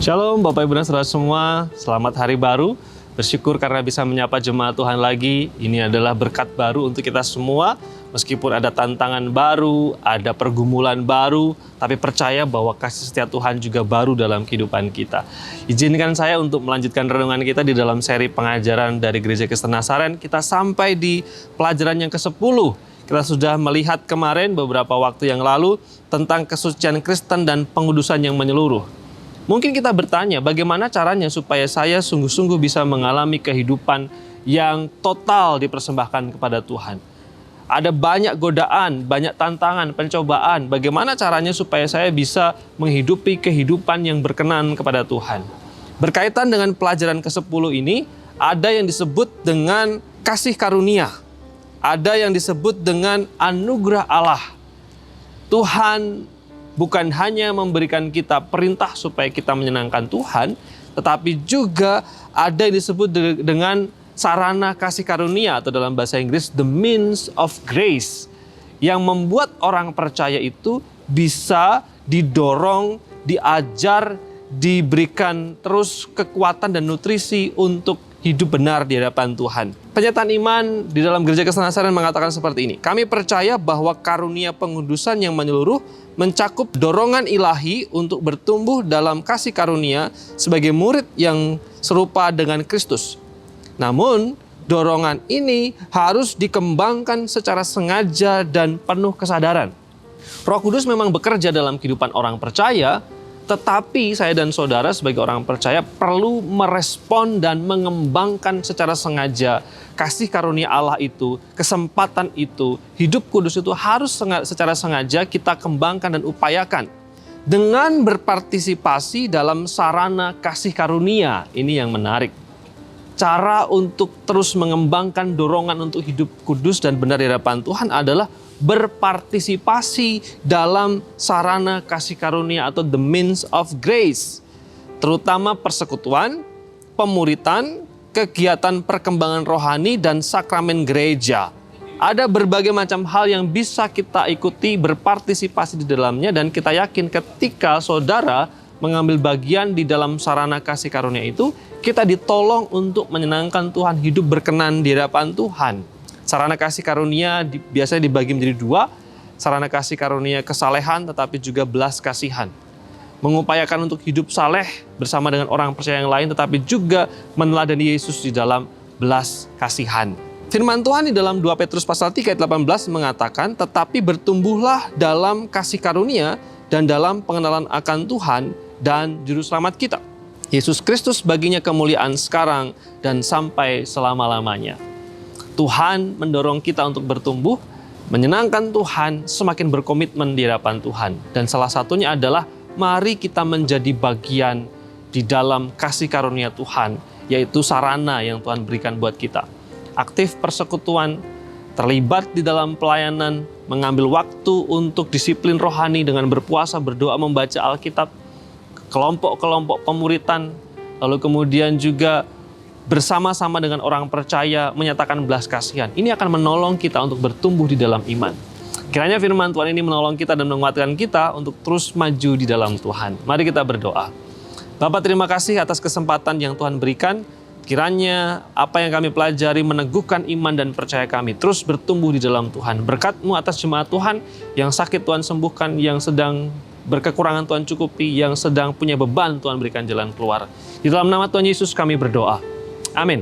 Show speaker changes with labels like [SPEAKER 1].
[SPEAKER 1] Shalom Bapak Ibu dan Saudara semua, selamat hari baru. Bersyukur karena bisa menyapa jemaat Tuhan lagi. Ini adalah berkat baru untuk kita semua. Meskipun ada tantangan baru, ada pergumulan baru, tapi percaya bahwa kasih setia Tuhan juga baru dalam kehidupan kita. Izinkan saya untuk melanjutkan renungan kita di dalam seri pengajaran dari Gereja Kristen Nasaret. Kita sampai di pelajaran yang ke-10. Kita sudah melihat kemarin beberapa waktu yang lalu tentang kesucian Kristen dan pengudusan yang menyeluruh. Mungkin kita bertanya, bagaimana caranya supaya saya sungguh-sungguh bisa mengalami kehidupan yang total dipersembahkan kepada Tuhan. Ada banyak godaan, banyak tantangan, pencobaan. Bagaimana caranya supaya saya bisa menghidupi kehidupan yang berkenan kepada Tuhan. Berkaitan dengan pelajaran ke-10 ini, ada yang disebut dengan kasih karunia. Ada yang disebut dengan anugerah Allah. Tuhan bukan hanya memberikan kita perintah supaya kita menyenangkan Tuhan, tetapi juga ada yang disebut dengan sarana kasih karunia atau dalam bahasa Inggris the means of grace, yang membuat orang percaya itu bisa didorong, diajar, diberikan terus kekuatan dan nutrisi untuk hidup benar di hadapan Tuhan. Pernyataan iman di dalam Gereja Kristen Nasaret mengatakan seperti ini. Kami percaya bahwa karunia pengudusan yang menyeluruh mencakup dorongan ilahi untuk bertumbuh dalam kasih karunia sebagai murid yang serupa dengan Kristus. Namun, dorongan ini harus dikembangkan secara sengaja dan penuh kesadaran. Roh Kudus memang bekerja dalam kehidupan orang percaya, tetapi saya dan saudara sebagai orang percaya perlu merespon dan mengembangkan secara sengaja kasih karunia Allah itu, kesempatan itu, hidup kudus itu harus secara sengaja kita kembangkan dan upayakan. Dengan berpartisipasi dalam sarana kasih karunia, ini yang menarik. Cara untuk terus mengembangkan dorongan untuk hidup kudus dan benar di hadapan Tuhan adalah berpartisipasi dalam sarana kasih karunia atau the means of grace. Terutama persekutuan, pemuritan, kegiatan perkembangan rohani, dan sakramen gereja. Ada berbagai macam hal yang bisa kita ikuti berpartisipasi di dalamnya, dan kita yakin ketika saudara mengambil bagian di dalam sarana kasih karunia itu, kita ditolong untuk menyenangkan Tuhan, hidup berkenan di hadapan Tuhan. Sarana kasih karunia biasanya dibagi menjadi 2, sarana kasih karunia kesalehan tetapi juga belas kasihan. Mengupayakan untuk hidup saleh bersama dengan orang percaya yang lain, tetapi juga meneladani Yesus di dalam belas kasihan. Firman Tuhan di dalam 2 Petrus pasal 3 ayat 18 mengatakan, tetapi bertumbuhlah dalam kasih karunia dan dalam pengenalan akan Tuhan dan Juru Selamat kita, Yesus Kristus, baginya kemuliaan sekarang dan sampai selama-lamanya. Tuhan mendorong kita untuk bertumbuh, menyenangkan Tuhan, semakin berkomitmen di hadapan Tuhan. Dan salah satunya adalah mari kita menjadi bagian di dalam kasih karunia Tuhan, yaitu sarana yang Tuhan berikan buat kita. Aktif persekutuan, terlibat di dalam pelayanan, mengambil waktu untuk disiplin rohani dengan berpuasa, berdoa, membaca Alkitab, kelompok-kelompok pemuritan, lalu kemudian juga bersama-sama dengan orang percaya menyatakan belas kasihan. Ini akan menolong kita untuk bertumbuh di dalam iman. Kiranya firman Tuhan ini menolong kita dan menguatkan kita untuk terus maju di dalam Tuhan. Mari kita berdoa. Bapa, terima kasih atas kesempatan yang Tuhan berikan. Kiranya apa yang kami pelajari meneguhkan iman dan percaya kami terus bertumbuh di dalam Tuhan. Berkat-Mu atas jemaat Tuhan yang sakit Tuhan sembuhkan, yang sedang berkekurangan Tuhan cukupi, yang sedang punya beban Tuhan berikan jalan keluar. Di dalam nama Tuhan Yesus kami berdoa. Amin.